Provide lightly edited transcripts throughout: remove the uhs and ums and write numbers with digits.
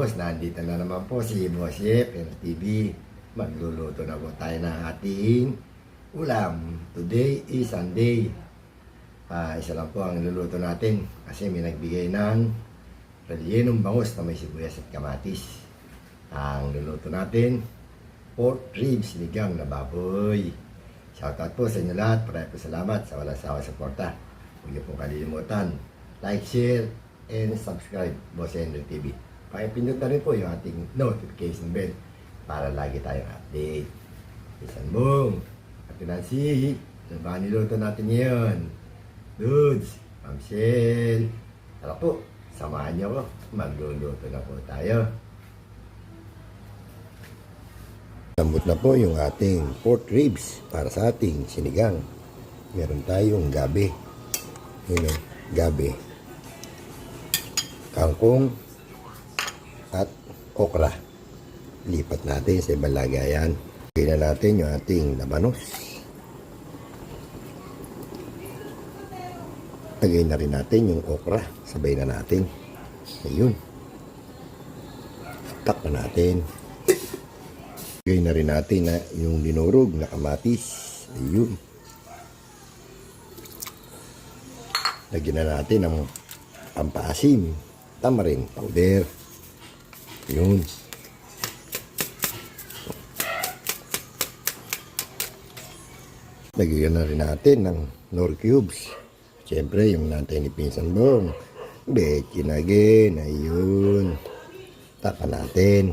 boss, nandito na naman po si Boss Chef TV. Magluluto na po tayo ng ating ulam. Today is Sunday. Isa lang po ang niluluto natin kasi may nagbigay ng rellenong bangus na may sibuyas at kamatis. Ang niluluto natin, pork ribs, sinigang na baboy. Shoutout po sa inyo lahat. Maraming salamat sa walang sawa suporta. Huwag niyo pong kalilimutan. Like, share, and subscribe, Boss Henry TV. Pakipindot na rin po yung ating notification bell para lagi tayong update. Isan boom! At Nancy, ano ba niluto natin ngayon? Dudes, Ma'am Shell. Tara po, samahan niyo ko. Magluluto na po tayo. Lambot na po yung ating pork ribs para sa ating sinigang. Meron tayong gabi. Yun o, gabi. Kangkong at okra. Lipat natin sa ibang lagayan. Lagyan na natin yung ating labanos. Lagay na rin natin yung okra. Sabay na natin. Ayun. Takpan natin. Lagay na rin natin na yung dinurog na kamatis. Ayun. Lagyan na natin ng pampaasim. Tamarind powder. Yun. Lagyan na rin natin ng nor cubes. Siyempre, yung natin ni Pinsan Bong. Bacon again. Ayun. Tapan natin.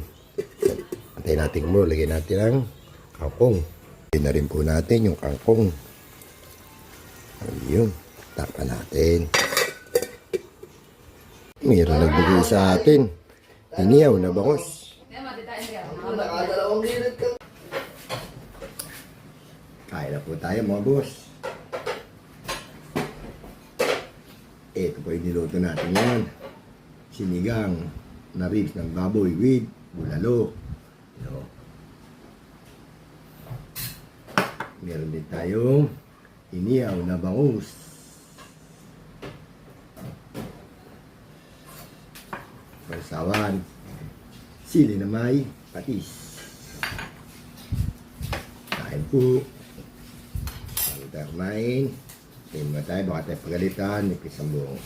Antayin natin mo. Lagyan natin ang kangkong. Lagyan na rin po natin yung kangkong. Ayun. Tapan natin. Mayroon nagbigay sa atin. Iniyaw na bangus. Kain na po tayo mga boss. Ito po yung niluto natin yan. Sinigang na ribs ng baboy with bulalo. Ito. Meron din tayong iniyaw na bangus. Sawan, sili na may patis. Kain po. Bago tayo kumain, tingin mo tayo, baka tayo pagalitan, may Pinsan Bong.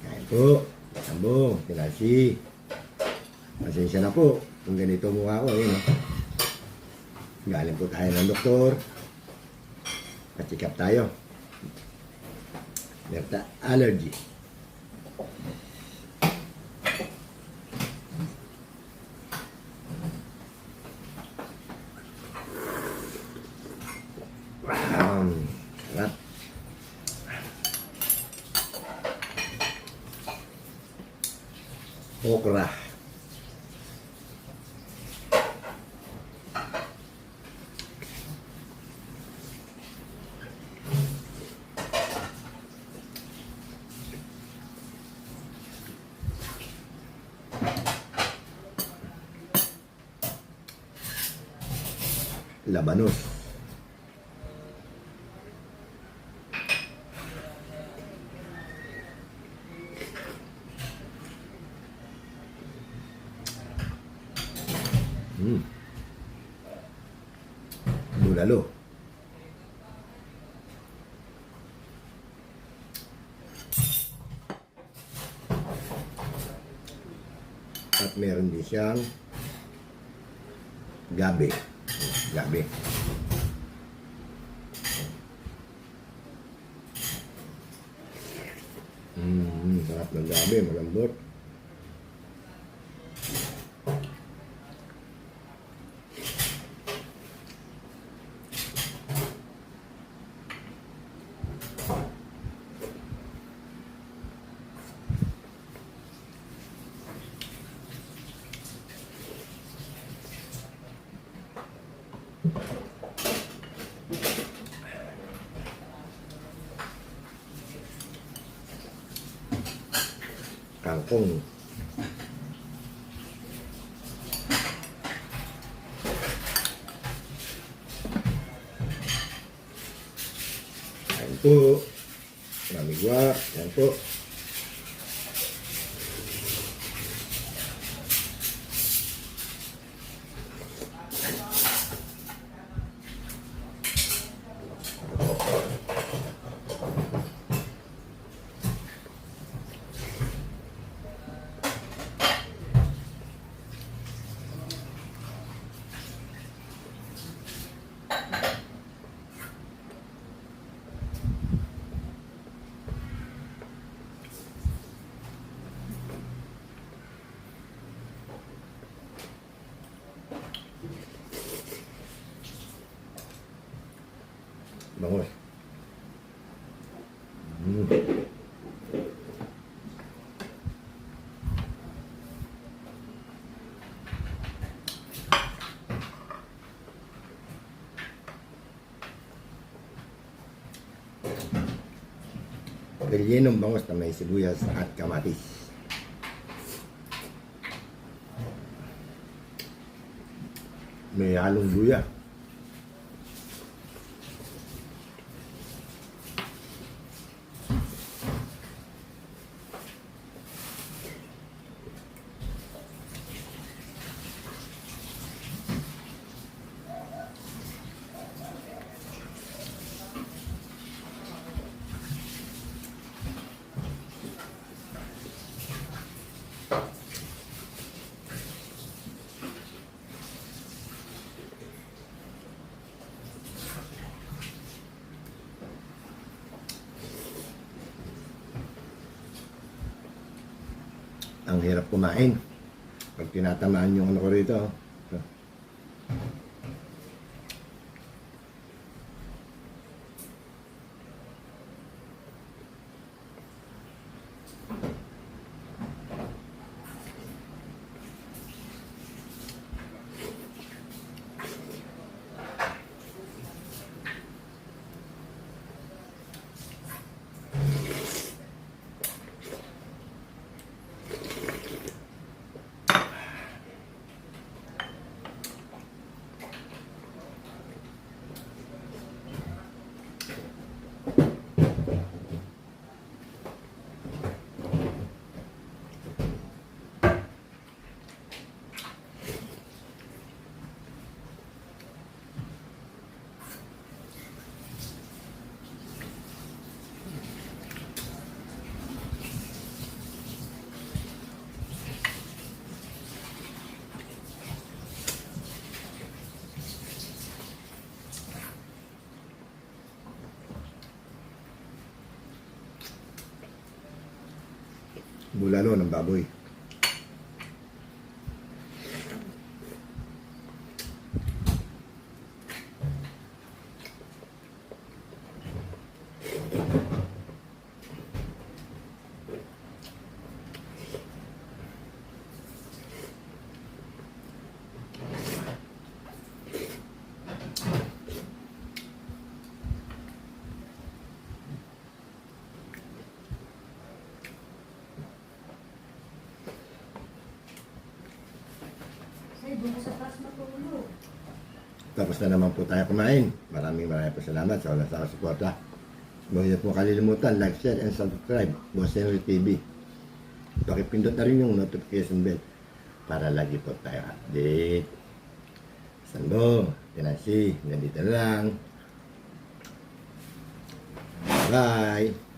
Kain po, Pinsan Bong, Nancy. Pasensya na po kung ganito mukha ko. Galing po tayo ng doktor. Pa-check up tayo. Meron allergy. Sarap. Okra. Labanos. Bulalo. At meron din siyang gabi. Gabi. Sarap ng gabi, malambot. Kangkong. Ayan po. Mamigwa. Ayan po. Bangus. Rellenong bangus na may sibuyas at kamatis. May halong luya. Ang hirap kumain. Pag tinatamaan yung ano ko rito. Bulalo ng baboy. Tapos na naman po tayo kumain. Maraming po salamat sa walang sa suporta. Huwag niyo po kalilimutan, like, share, and subscribe. Boss Henry TV. Pakipindot na rin yung notification bell para lagi po tayo update. Sando, Tinasi, ganito lang. Bye!